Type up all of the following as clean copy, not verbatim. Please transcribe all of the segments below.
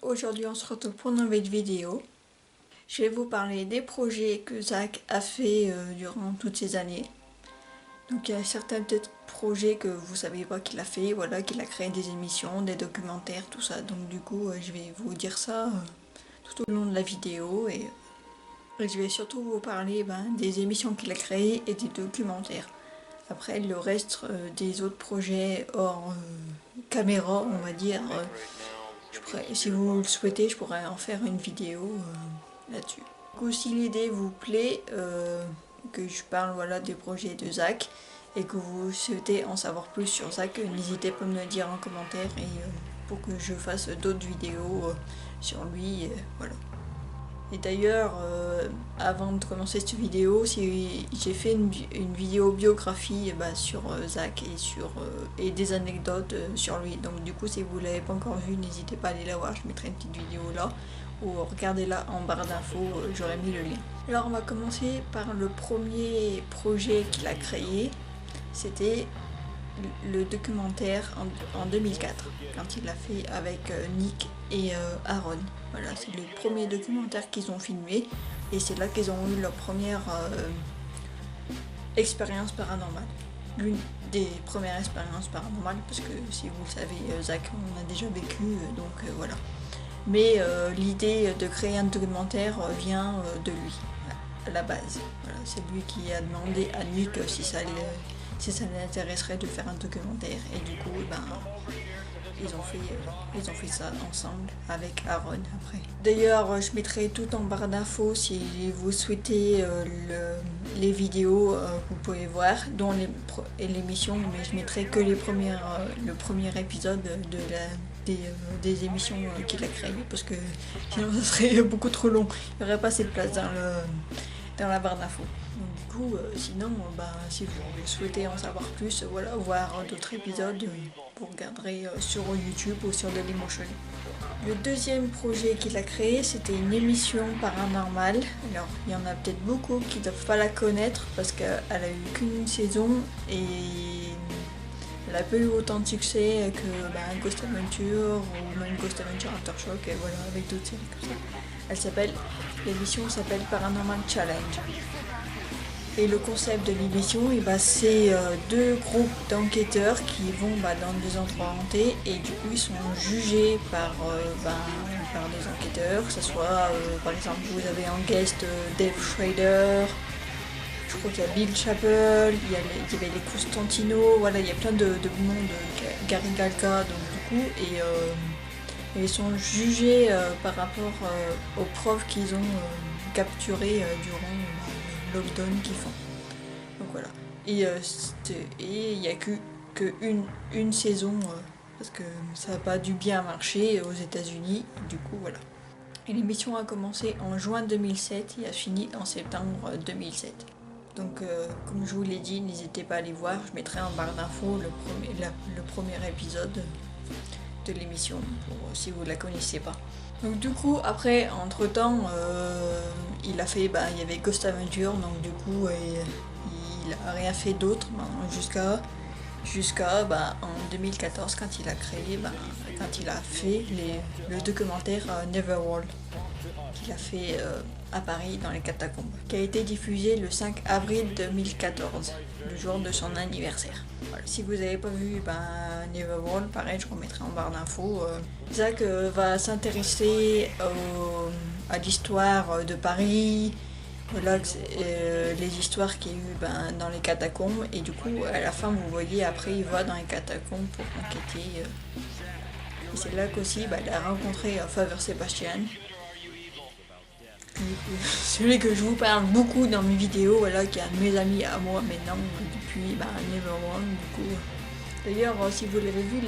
aujourd'hui on se retrouve pour une nouvelle vidéo. Je vais vous parler des projets que Zach a fait durant toutes ces années. Donc il y a certains peut-être projets que vous savez pas qu'il a fait, voilà, qu'il a créé des émissions, des documentaires, tout ça. Donc du coup je vais vous dire ça tout au long de la vidéo et je vais surtout vous parler des émissions qu'il a créées et des documentaires. Après le reste des autres projets hors caméra, on va dire, si vous le souhaitez, je pourrais en faire une vidéo là-dessus. Du coup, si l'idée vous plaît, que je parle des projets de Zach et que vous souhaitez en savoir plus sur Zach, n'hésitez pas à me le dire en commentaire et pour que je fasse d'autres vidéos sur lui. Voilà. Et d'ailleurs, avant de commencer cette vidéo, j'ai fait une vidéo biographie sur Zach et des anecdotes sur lui. Donc du coup, si vous ne l'avez pas encore vu, n'hésitez pas à aller la voir, je mettrai une petite vidéo là. Ou regardez-la en barre d'infos, j'aurai mis le lien. Alors on va commencer par le premier projet qu'il a créé. C'était le documentaire en 2004, quand il l'a fait avec Nick et Aaron. Voilà, c'est le premier documentaire qu'ils ont filmé et c'est là qu'ils ont eu leur première expérience paranormale. L'une des premières expériences paranormales, parce que si vous le savez, Zach on a déjà vécu, donc voilà. Mais l'idée de créer un documentaire vient de lui, à la base. Voilà, c'est lui qui a demandé à Nick si ça l'intéresserait de faire un documentaire. Et du coup, ils ont fait ça ensemble avec Aaron après. D'ailleurs, je mettrai tout en barre d'infos si vous souhaitez les vidéos que vous pouvez voir, dont l'émission, mais je mettrai que le premier épisode des émissions qu'il a créées, parce que sinon ça serait beaucoup trop long. Il n'y aurait pas assez de place dans la barre d'infos. Du coup, sinon, si vous souhaitez en savoir plus, voilà, voir d'autres épisodes, vous regarderez sur YouTube ou sur Dailymotion. Le deuxième projet qu'il a créé, c'était une émission paranormale. Alors, il y en a peut-être beaucoup qui ne doivent pas la connaître parce qu'elle a eu qu'une saison et elle n'a pas eu autant de succès que Ghost Adventure ou même Ghost Adventure Aftershock, et voilà, avec d'autres séries comme ça. L'émission s'appelle Paranormal Challenge. Et le concept de l'émission, c'est deux groupes d'enquêteurs qui vont dans des endroits hantés et du coup ils sont jugés par des enquêteurs, que ce soit par exemple vous avez en guest Dave Schrader, je crois qu'il y a Bill Chappell, il y avait les Constantino, voilà, il y a plein de monde, Gary Galka, donc du coup, et ils sont jugés par rapport aux preuves qu'ils ont capturées durant le lockdown qu'ils font. Donc voilà. Et il n'y a qu'une saison parce que ça n'a pas dû bien marcher aux États-Unis. Du coup, voilà. Et l'émission a commencé en juin 2007 et a fini en septembre 2007. Donc, comme je vous l'ai dit, n'hésitez pas à aller voir. Je mettrai en barre d'infos le premier épisode de l'émission si vous ne la connaissez pas. Donc du coup, après, entre temps, il a fait, il y avait Ghost Adventure, donc du coup, il a rien fait d'autre jusqu'à en 2014 quand il a créé, quand il a fait le documentaire Neverworld qu'il a fait à Paris dans les catacombes, qui a été diffusé le 5 avril 2014, le jour de son anniversaire. Voilà. Si vous n'avez pas vu Neverworld, pareil, je remettrai en barre d'infos. Zach va s'intéresser à l'histoire de Paris, voilà, les histoires qu'il y a eu dans les catacombes, et du coup à la fin vous voyez, après il va dans les catacombes pour enquêter. Et c'est là qu'aussi il a rencontré Father Sebastian, celui que je vous parle beaucoup dans mes vidéos, voilà, qui est un de mes amis à moi maintenant depuis Neverworld. Du coup, d'ailleurs, si vous l'avez vu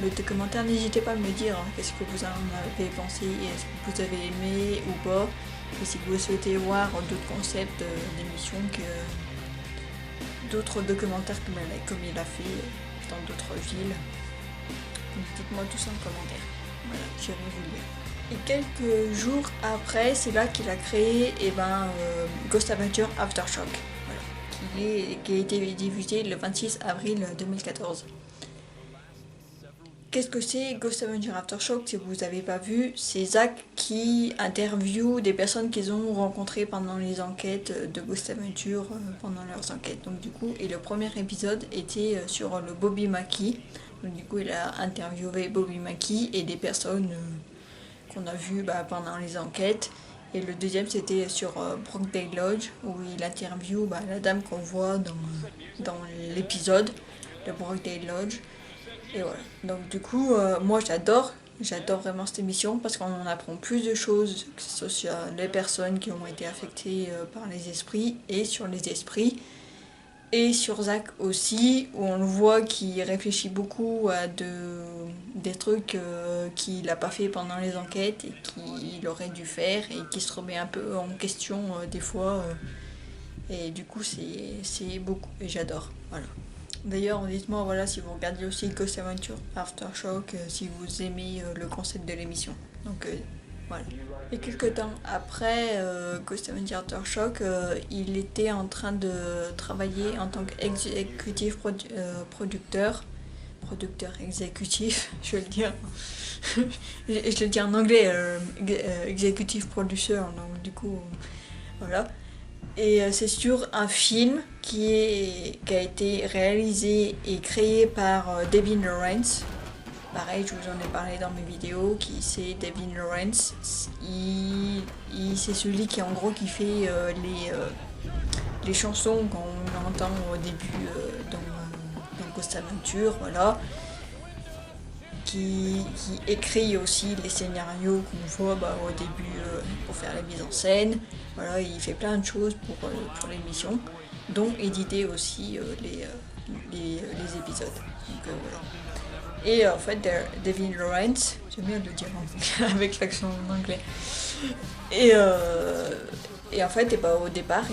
le documentaire, n'hésitez pas à me dire qu'est-ce que vous en avez pensé, est-ce que vous avez aimé ou pas, et si vous souhaitez voir d'autres concepts d'émissions, d'autres documentaires comme il a fait dans d'autres villes. Donc dites-moi tout ça en commentaire. Voilà, j'irai vous lire. Et quelques jours après, c'est là qu'il a créé Ghost Adventure Aftershock, voilà, qui a été diffusé le 26 avril 2014. qu'est-ce que c'est Ghost Adventure Aftershock? Si vous n'avez pas vu, c'est Zach qui interviewe des personnes qu'ils ont rencontrées pendant les enquêtes de Ghost Adventure, pendant leurs enquêtes. Donc du coup, et le premier épisode était sur le Bobby Mackey. Donc du coup, il a interviewé Bobby Mackey et des personnes qu'on a vues pendant les enquêtes. Et le deuxième, c'était sur Brockdale Lodge, où il interviewe la dame qu'on voit dans l'épisode de Brockdale Lodge. Et voilà. Donc du coup, moi j'adore vraiment cette émission parce qu'on en apprend plus de choses, que ce soit sur les personnes qui ont été affectées par les esprits et sur les esprits. Et sur Zach aussi, où on le voit qu'il réfléchit beaucoup à des trucs qu'il n'a pas fait pendant les enquêtes et qu'il aurait dû faire et qui se remet un peu en question des fois. Et du coup, c'est beaucoup et j'adore. Voilà. D'ailleurs, dites-moi si vous regardez aussi Ghost Adventure Aftershock, si vous aimez le concept de l'émission. Donc voilà. Et quelques temps après Ghost Adventure Aftershock, il était en train de travailler en tant qu'exécutif producteur exécutif, je vais le dire. Je le dis en anglais, executive producer, donc du coup, voilà. Et c'est sur un film qui a été réalisé et créé par Devin Lawrence. Pareil, je vous en ai parlé dans mes vidéos, qui c'est Devin Lawrence. C'est celui qui en gros qui fait les chansons qu'on entend au début dans Ghost Adventure, voilà. Qui écrit aussi les scénarios qu'on voit au début pour faire la mise en scène. Voilà, il fait plein de choses pour l'émission, dont éditer aussi les épisodes. Donc, voilà. Et en fait, Devin Lawrence, j'aime bien le dire avec l'accent anglais. Et en fait, au départ,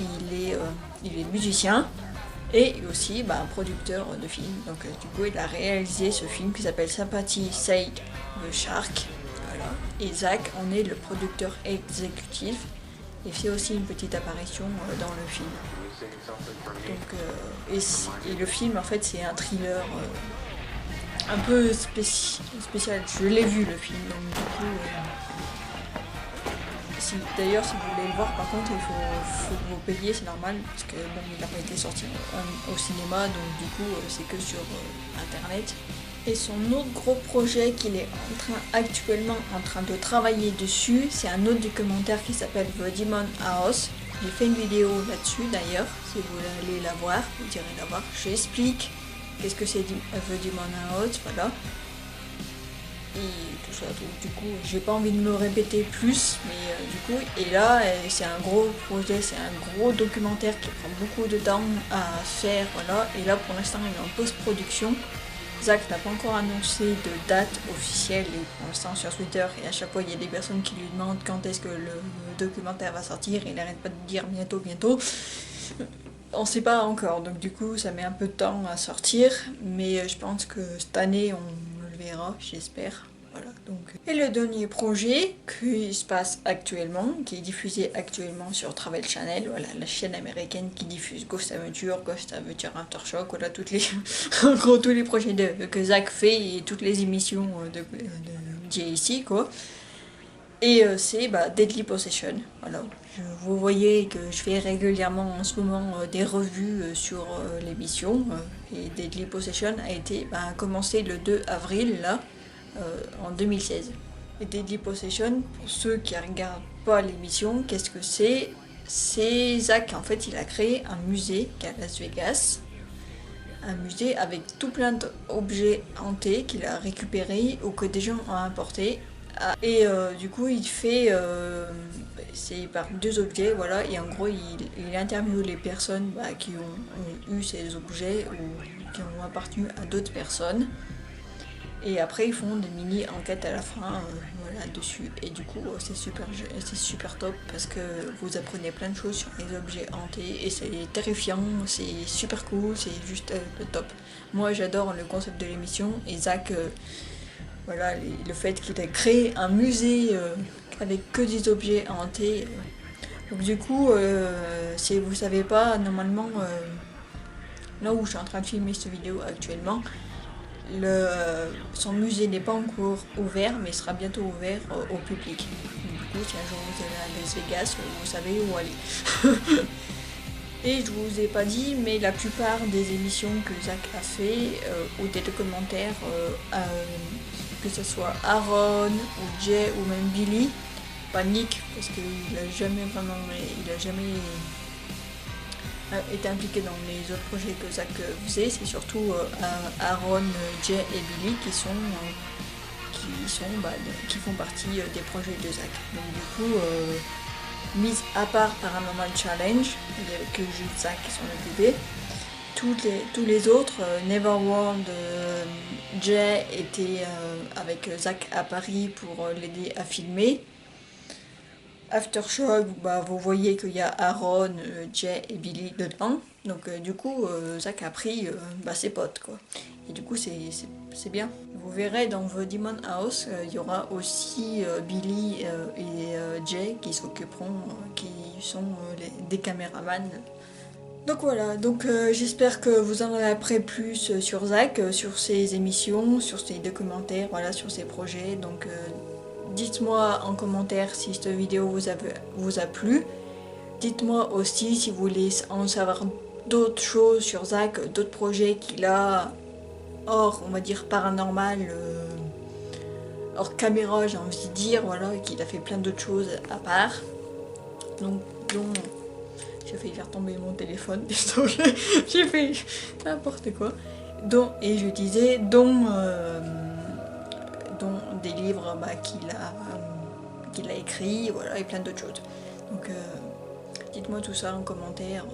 il est musicien. Et aussi un producteur de films. Donc du coup il a réalisé ce film qui s'appelle Sympathy Say the Shark. Voilà. Et Zach en est le producteur exécutif. Et fait aussi une petite apparition dans le film. Donc, et le film en fait c'est un thriller un peu spécial. Je l'ai vu le film, donc du coup... D'ailleurs, si vous voulez le voir, par contre, il faut que vous payiez, c'est normal, parce que il n'a pas été sorti au cinéma, donc du coup, c'est que sur Internet. Et son autre gros projet qu'il est actuellement en train de travailler dessus, c'est un autre documentaire qui s'appelle The Demon House. J'ai fait une vidéo là-dessus d'ailleurs, si vous voulez la voir, vous irez la voir. J'explique qu'est-ce que c'est The Demon House, voilà. Et tout ça, donc du coup j'ai pas envie de me répéter plus, mais du coup, et là c'est un gros projet, c'est un gros documentaire qui prend beaucoup de temps à faire, voilà, et là pour l'instant il est en post-production. Zach n'a pas encore annoncé de date officielle et pour l'instant sur Twitter, et à chaque fois il y a des personnes qui lui demandent quand est-ce que le documentaire va sortir, et il arrête pas de dire bientôt, on sait pas encore, donc du coup ça met un peu de temps à sortir, mais je pense que cette année on le verra, j'espère. Voilà, donc. Et le dernier projet qui se passe actuellement, qui est diffusé actuellement sur Travel Channel, voilà, la chaîne américaine qui diffuse Ghost Adventure Aftershock, voilà, en gros tous les projets que Zach fait et toutes les émissions de JAC, quoi. Et c'est Deadly Possession, voilà. Vous voyez que je fais régulièrement en ce moment des revues sur l'émission, et Deadly Possession a commencé le 2 avril, là, en 2016. Et Deadly Possession, pour ceux qui ne regardent pas l'émission, qu'est-ce que c'est? C'est Zach, en fait, il a créé un musée à Las Vegas. Un musée avec tout plein d'objets hantés qu'il a récupérés ou que des gens ont importés. Et du coup, il fait... c'est par 2 objets, voilà. Et en gros, il interviewe les personnes qui ont eu ces objets ou qui ont appartenu à d'autres personnes. Et après ils font des mini enquêtes à la fin voilà, dessus, et du coup c'est super top parce que vous apprenez plein de choses sur les objets hantés et c'est terrifiant, c'est super cool, c'est juste le top. Moi j'adore le concept de l'émission, et Zach voilà, le fait qu'il ait créé un musée avec que des objets hantés. Donc du coup si vous savez pas, normalement là où je suis en train de filmer cette vidéo actuellement, son musée n'est pas encore ouvert, mais sera bientôt ouvert au public. Du coup, si un jour vous allez à Las Vegas, vous savez où aller. Et je vous ai pas dit, mais la plupart des émissions que Zach a fait, ou des documentaires, que ce soit Aaron, ou Jay, ou même Billy, pas Nick, parce qu'il a jamais été impliqué dans les autres projets que Zach faisait. C'est surtout Aaron, Jay et Billy qui font partie des projets de Zach. Donc du coup, mis à part Paranormal Challenge, il n'y avait que juste Zach qui s'en occupait. Tous les autres, Neverworld, Jay était avec Zach à Paris pour l'aider à filmer. Aftershock, vous voyez qu'il y a Aaron, Jay et Billy dedans. Donc du coup, Zach a pris ses potes, quoi. Et du coup, c'est bien. Vous verrez dans The Demon House, il y aura aussi Billy et Jay qui s'occuperont, qui sont des caméramans. Donc voilà, j'espère que vous en avez plus sur Zach, sur ses émissions, sur ses documentaires, voilà, sur ses projets. Donc dites-moi en commentaire si cette vidéo vous a plu. Dites-moi aussi si vous voulez en savoir d'autres choses sur Zach, d'autres projets qu'il a hors, on va dire, paranormal, hors caméra, j'ai envie de dire, voilà, qu'il a fait plein d'autres choses à part. Donc j'ai failli faire tomber mon téléphone, désolé, j'ai fait n'importe quoi. Et je disais, dont des livres qu'il a écrits, voilà, et plein d'autres choses. Donc dites-moi tout ça en commentaire.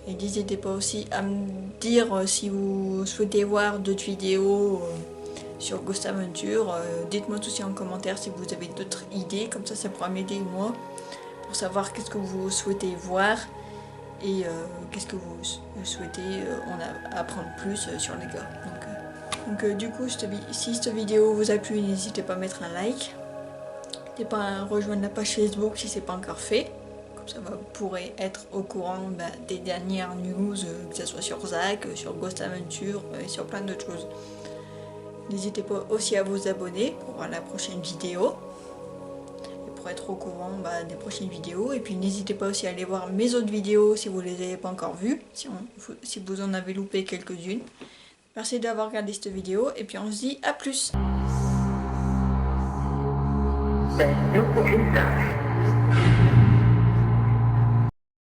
Et n'hésitez pas aussi à me dire si vous souhaitez voir d'autres vidéos sur Ghost Adventure. Dites-moi tout ça en commentaire si vous avez d'autres idées, comme ça pourra m'aider moi pour savoir qu'est-ce que vous souhaitez voir et qu'est-ce que vous souhaitez en apprendre plus sur les gars. Donc du coup, si cette vidéo vous a plu, n'hésitez pas à mettre un like. N'hésitez pas à rejoindre la page Facebook si c'est pas encore fait. Comme ça, vous pourrez être au courant des dernières news, que ce soit sur Zach, sur Ghost Adventure et sur plein d'autres choses. N'hésitez pas aussi à vous abonner pour voir la prochaine vidéo. Et pour être au courant des prochaines vidéos. Et puis n'hésitez pas aussi à aller voir mes autres vidéos si vous ne les avez pas encore vues. Si vous en avez loupé quelques-unes. Merci d'avoir regardé cette vidéo et puis on se dit à plus. There's no inside.